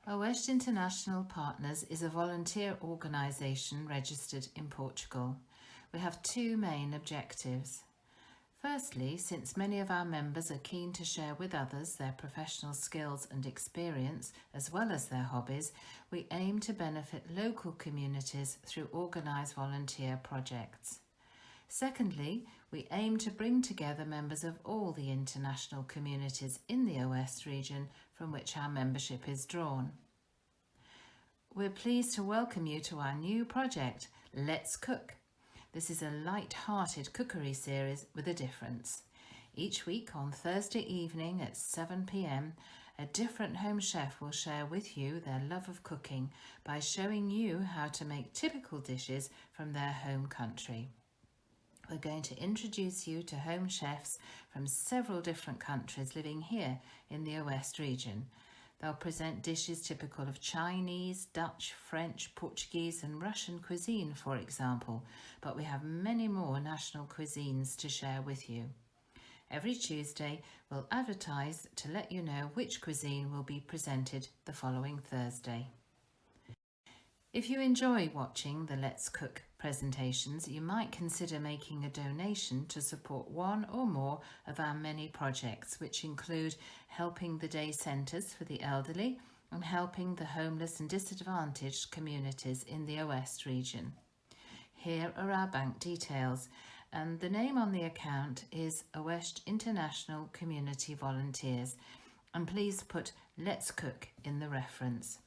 Oeste International Partners is a volunteer organisation registered in Portugal. We have two main objectives. Firstly, since many of our members are keen to share with others their professional skills and experience as well as their hobbies, we aim to benefit local communities through organised volunteer projects. Secondly, we aim to bring together members of all the international communities in the Oeste region from which our membership is drawn. We're pleased to welcome you to our new project, Let's Cook. This is a light-hearted cookery series with a difference. Each week on Thursday evening at 7 p.m, a different home chef will share with you their love of cooking by showing you how to make typical dishes from their home country. We're going to introduce you to home chefs from several different countries living here in the Oeste region. They'll present dishes typical of Chinese, Dutch, French, Portuguese and Russian cuisine, for example, but we have many more national cuisines to share with you. Every Tuesday, we'll advertise to let you know which cuisine will be presented the following Thursday. If you enjoy watching the Let's Cook presentations, you might consider making a donation to support one or more of our many projects, which include helping the day centres for the elderly and helping the homeless and disadvantaged communities in the Oeste region. Here are our bank details, and the name on the account is Oeste International Community Volunteers, and please put Let's Cook in the reference.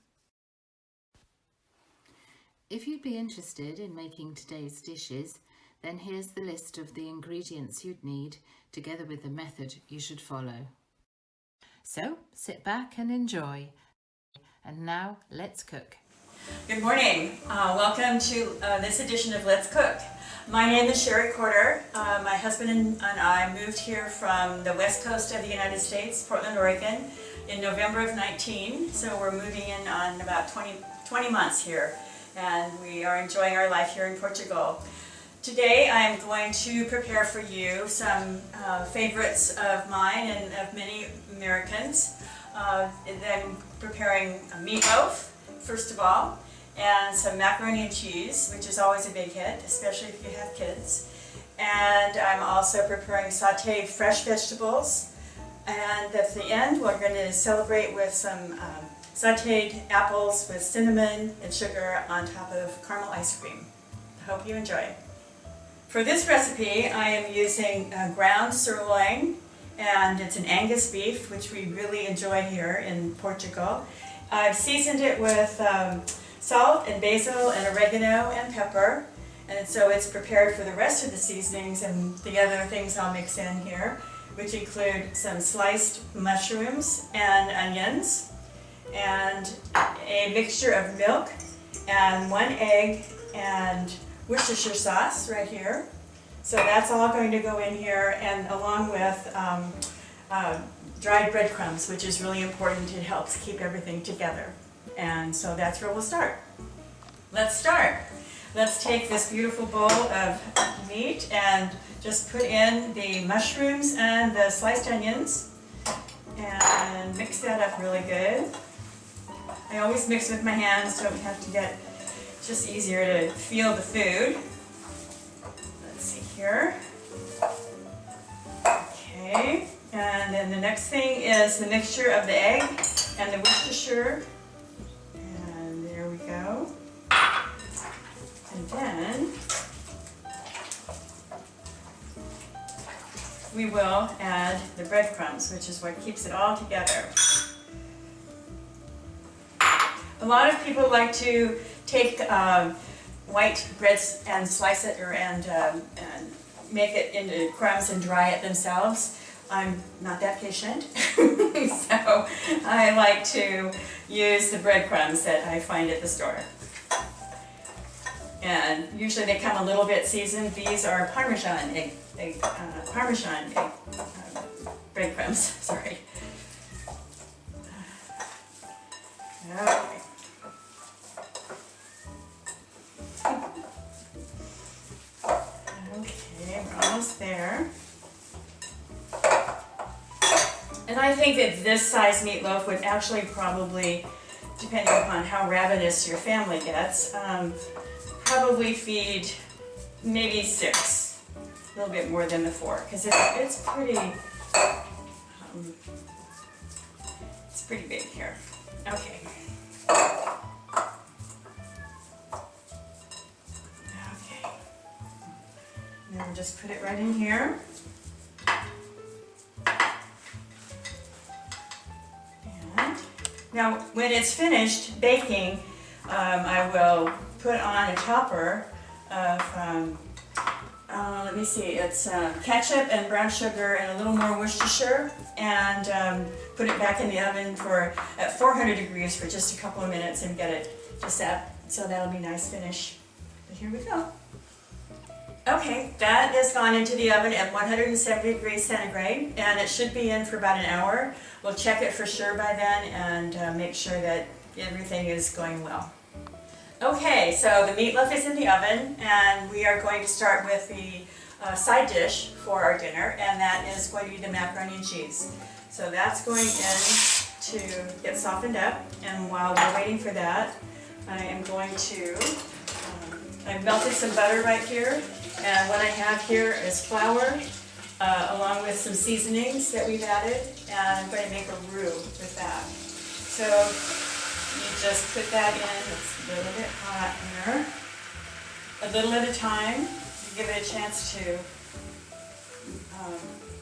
If you'd be interested in making today's dishes, then here's the list of the ingredients you'd need, together with the method you should follow. So, sit back and enjoy. And now, let's cook. Good morning. Welcome to this edition of Let's Cook. My name is Sharie Korter. My husband and I moved here from the west coast of the United States, Portland, Oregon, in November of 19. So we're moving in on about 20 months here. And we are enjoying our life here in Portugal. Today I'm going to prepare for you some favorites of mine and of many Americans. I'm preparing a meatloaf, first of all, and some macaroni and cheese, which is always a big hit, especially if you have kids. And I'm also preparing sautéed fresh vegetables. And at the end we're going to celebrate with some sautéed apples with cinnamon and sugar on top of caramel ice cream. I hope you enjoy. For this recipe, I am using ground sirloin, and it's an Angus beef, which we really enjoy here in Portugal. I've seasoned it with salt and basil and oregano and pepper, and so it's prepared for the rest of the seasonings and the other things I'll mix in here, which include some sliced mushrooms and onions, and a mixture of milk and 1 egg and Worcestershire sauce right here. So that's all going to go in here, and along with dried breadcrumbs, which is really important. It helps keep everything together. And so that's where we'll start. Let's start. Let's take this beautiful bowl of meat and just put in the mushrooms and the sliced onions and mix that up really good. I always mix with my hands, so we have to get just easier to feel the food. Let's see here. Okay, and then the next thing is the mixture of the egg and the Worcestershire. And there we go. And then we will add the breadcrumbs, which is what keeps it all together. A lot of people like to take white bread and slice it and make it into crumbs and dry it themselves. I'm not that patient, so I like to use the breadcrumbs that I find at the store. And usually they come a little bit seasoned. These are parmesan breadcrumbs. Sorry. Okay. Okay, we're almost there. And I think that this size meatloaf would actually probably depending upon how ravenous your family gets, probably feed maybe 6, a little bit more than the 4, because it's pretty big here. Okay. Okay. Now we'll just put it right in here. And now when it's finished baking, I will put on a topper of, let me see, it's ketchup and brown sugar and a little more Worcestershire, and put it back in the oven at 400 degrees for just a couple of minutes and get it to set. So that'll be a nice finish. But here we go. Okay, that has gone into the oven at 170 degrees centigrade, and it should be in for about an hour. We'll check it for sure by then and make sure that everything is going well. Okay, so the meatloaf is in the oven, and we are going to start with the side dish for our dinner, and that is going to be the macaroni and cheese. So that's going in to get softened up, and while we're waiting for that, I am going to, I've melted some butter right here, and what I have here is flour, along with some seasonings that we've added, and I'm going to make a roux with that. So you just put that in, it's a little bit hot here, a little at a time, to give it a chance to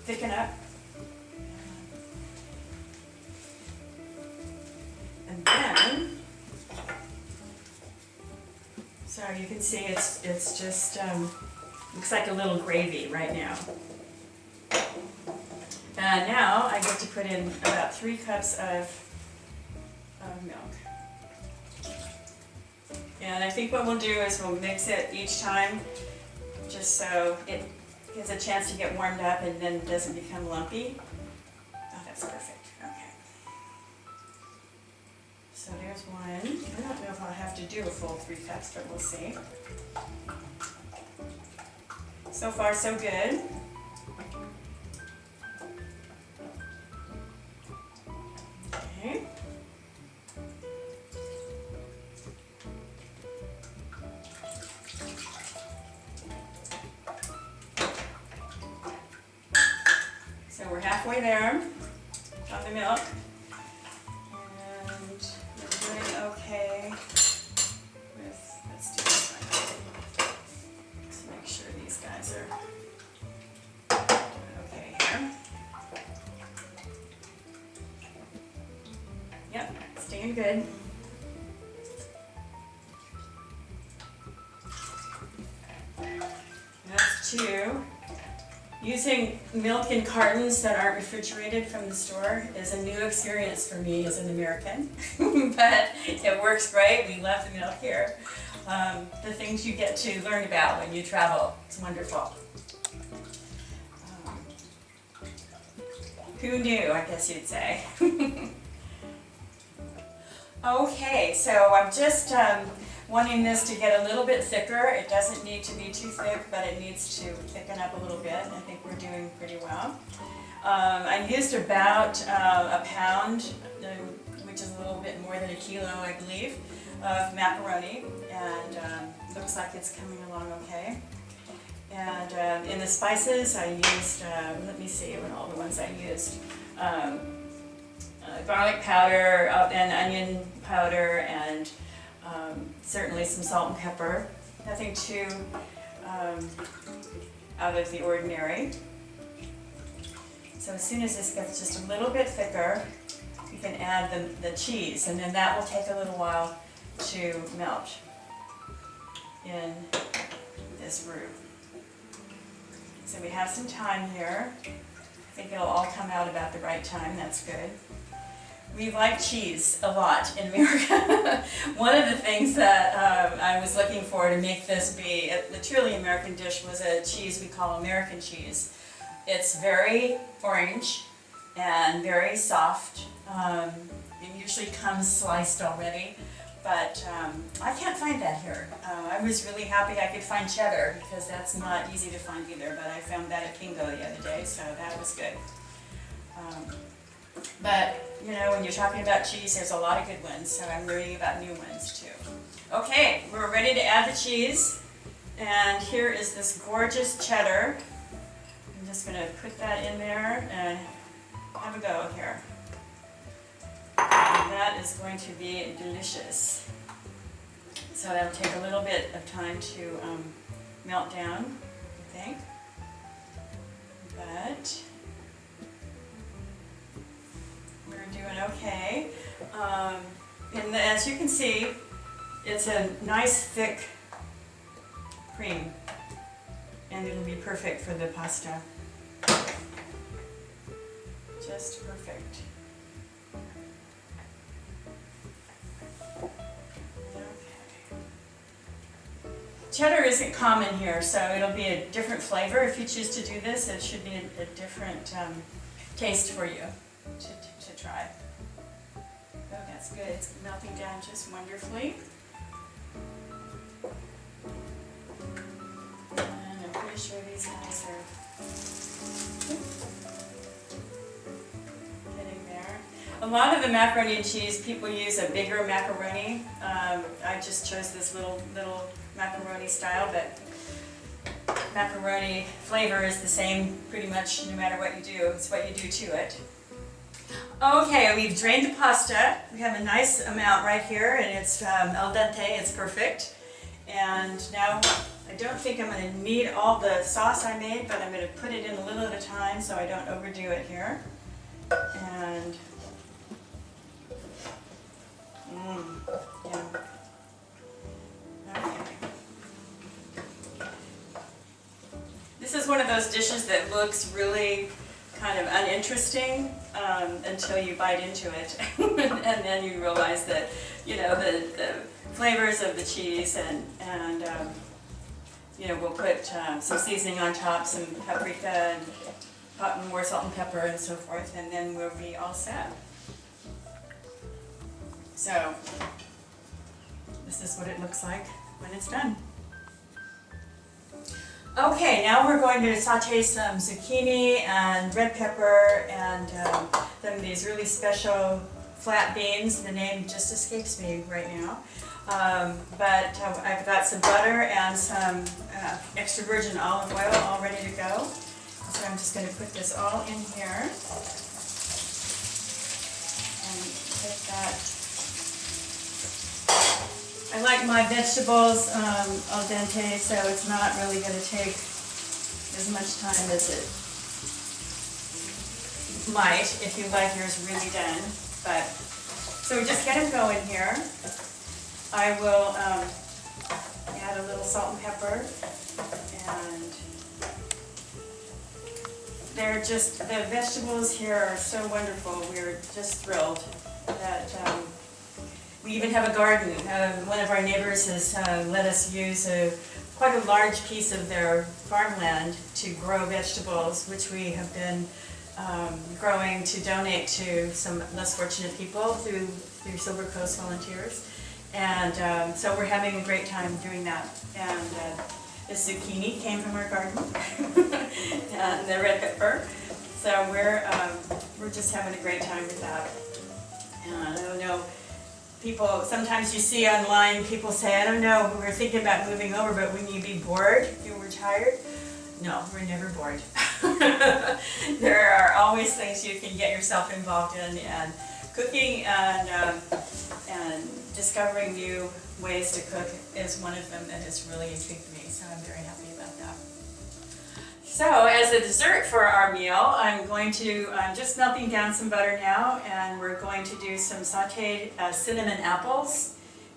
thicken up. And then, so you can see it's just, looks like a little gravy right now. And now I get to put in about 3 cups of milk. And I think what we'll do is we'll mix it each time, just so it gets a chance to get warmed up and then doesn't become lumpy. Oh, that's perfect. Okay. So there's one. I don't know if I'll have to do a full 3 cups, but we'll see. So far, so good. Okay. So we're halfway there on the milk, and we're doing okay with, let's do this one. Let's make sure these guys are doing okay here. Yep, staying good. That's 2. Using milk in cartons that aren't refrigerated from the store is a new experience for me as an American, but it works great. We love the milk here. The things you get to learn about when you travel, it's wonderful. Who knew, I guess you'd say. Okay, so I'm just wanting this to get a little bit thicker. It doesn't need to be too thick, but it needs to thicken up a little bit. I think we're doing pretty well. I used about a pound, which is a little bit more than a kilo, I believe, of macaroni, and looks like it's coming along okay. And in the spices, I used, let me see what all the ones I used. Garlic powder and onion powder, and certainly some salt and pepper. Nothing too out of the ordinary. So as soon as this gets just a little bit thicker, you can add the cheese, and then that will take a little while to melt in this roux. So we have some time here. I think it'll all come out about the right time. That's good. We like cheese a lot in America. One of the things that I was looking for to make this be a truly American dish was a cheese we call American cheese. It's very orange and very soft. It usually comes sliced already, but I can't find that here. I was really happy I could find cheddar, because that's not easy to find either, but I found that at Bingo the other day, so that was good. But, you know, when you're talking about cheese, there's a lot of good ones, so I'm learning about new ones too. Okay, we're ready to add the cheese. And here is this gorgeous cheddar. I'm just going to put that in there and have a go here. And that is going to be delicious. So that'll take a little bit of time to melt down, I think. But we're doing okay. And as you can see, it's a nice thick cream, and it'll be perfect for the pasta. Just perfect. Cheddar isn't common here, so it'll be a different flavor. If you choose to do this, it should be a different taste for you to try. Oh, that's good. It's melting down just wonderfully. And I'm pretty sure these guys are getting there. A lot of the macaroni and cheese, people use a bigger macaroni. I just chose this little macaroni style, but macaroni flavor is the same pretty much no matter what you do. It's what you do to it. Okay, we've drained the pasta. We have a nice amount right here, and it's al dente. It's perfect. And now I don't think I'm going to need all the sauce I made, but I'm going to put it in a little at a time so I don't overdo it here. And yeah. Okay. This is one of those dishes that looks really kind of uninteresting until you bite into it, and then you realize that, you know, the flavors of the cheese, and you know, we'll put some seasoning on top, some paprika and more salt and pepper and so forth, and then we'll be all set. So this is what it looks like when it's done. Okay, now we're going to saute some zucchini and red pepper and some of these really special flat beans. The name just escapes me right now. But I've got some butter and some extra virgin olive oil all ready to go. So I'm just going to put this all in here and put that. I like my vegetables al dente, so it's not really going to take as much time as it might if you like yours really done. But so we just get them going here. I will add a little salt and pepper, and they're just, the vegetables here are so wonderful. We're just thrilled that we even have a garden. One of our neighbors has let us use quite a large piece of their farmland to grow vegetables, which we have been growing to donate to some less fortunate people through Silver Coast Volunteers. And so we're having a great time doing that. And the zucchini came from our garden, and the red pepper. So we're just having a great time with that. And I don't know, people, sometimes you see online, people say, I don't know, we were thinking about moving over, but wouldn't you be bored if you were tired? No, we're never bored. There are always things you can get yourself involved in, and cooking and discovering new ways to cook is one of them that has really intrigued me, so I'm very happy about that. So as a dessert for our meal, I'm just melting down some butter now, and we're going to do some sautéed cinnamon apples.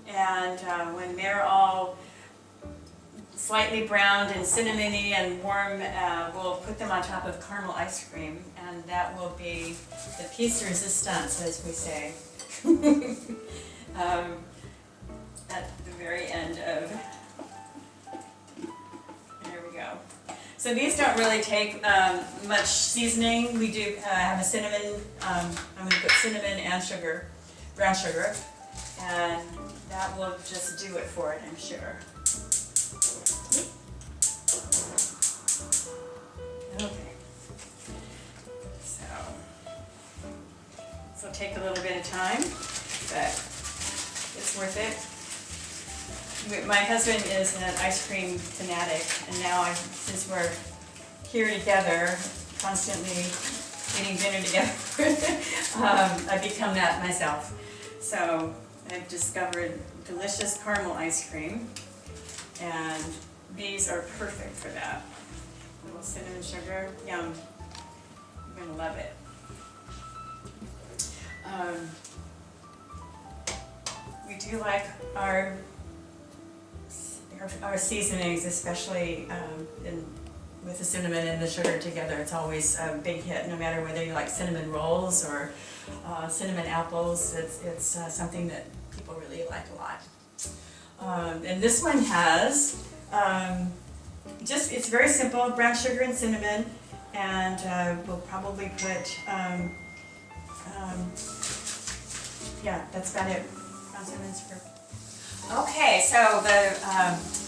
And when they're all slightly browned and cinnamony and warm, we'll put them on top of caramel ice cream, and that will be the piece de resistance, as we say, at the very end of. There we go. So these don't really take much seasoning. We do have a cinnamon, I'm going to put cinnamon and sugar, brown sugar, and that will just do it for it, I'm sure. Okay. So, This will take a little bit of time, but it's worth it. My husband is an ice cream fanatic, and now since we're here together, constantly eating dinner together, I've become that myself. So I've discovered delicious caramel ice cream, and these are perfect for that. A little cinnamon sugar, yum. You're gonna love it. We do like our seasonings, especially with the cinnamon and the sugar together. It's always a big hit, no matter whether you like cinnamon rolls or cinnamon apples. It's something that people really like a lot. And this one has it's very simple, brown sugar and cinnamon, and we'll probably put, yeah, that's about it. Brown cinnamon sugar. Okay, so the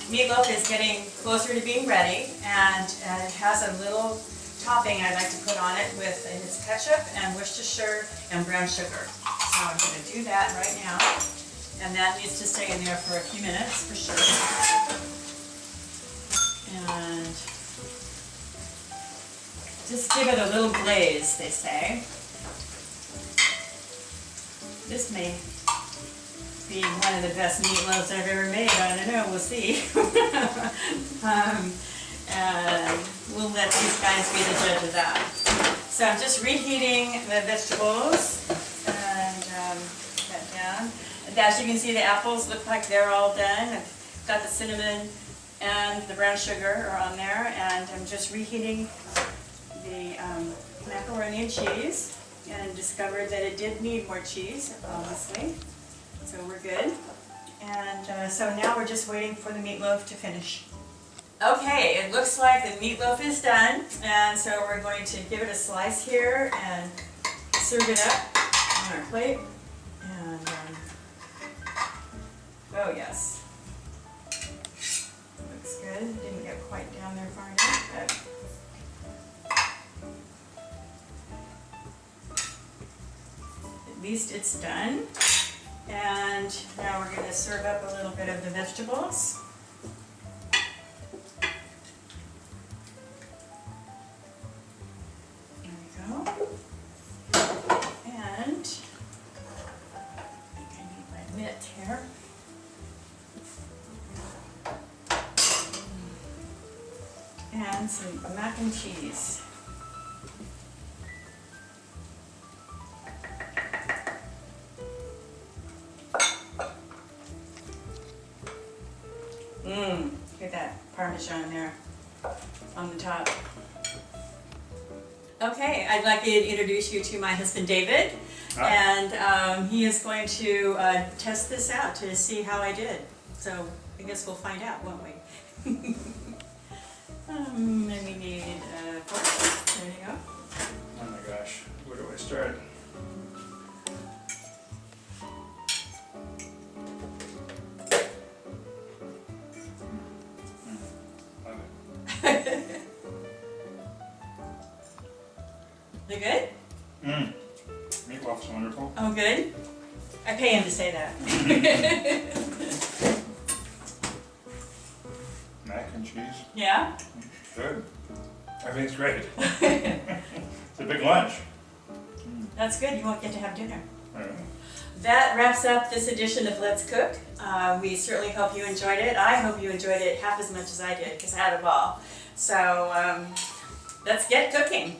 meatloaf is getting closer to being ready, and it has a little topping I'd like to put on it with its ketchup and Worcestershire and brown sugar. So I'm going to do that right now, and that needs to stay in there for a few minutes for sure. And just give it a little glaze, they say. This may be one of the best meatloaves I've ever made. I don't know, we'll see. And we'll let these guys be the judge of that. So I'm just reheating the vegetables and put that down. And as you can see, the apples look like they're all done. I've got the cinnamon and the brown sugar are on there, and I'm just reheating the macaroni and cheese, and discovered that it did need more cheese, obviously. So we're good. And so now we're just waiting for the meatloaf to finish. Okay, it looks like the meatloaf is done, and so we're going to give it a slice here and serve it up on our plate. And oh yes, looks good. Didn't get quite down there far enough, but at least it's done. And now we're going to serve up a little bit of the vegetables. There we go. And I think I need my mitt here. And some mac and cheese. Get that parmesan there on the top. Okay, I'd like to introduce you to my husband David. Hi. And he is going to test this out to see how I did. So I guess we'll find out, won't we? And we need a fork. There you go. Oh my gosh, where do I start? They good? Meatloaf's wonderful. Oh, good? I pay him to say that. Mac and cheese. Yeah? Good. Everything's great. It's a big lunch. That's good. You won't get to have dinner. I don't know. That wraps up this edition of Let's Cook. We certainly hope you enjoyed it. I hope you enjoyed it half as much as I did, because I had a ball. So let's get cooking.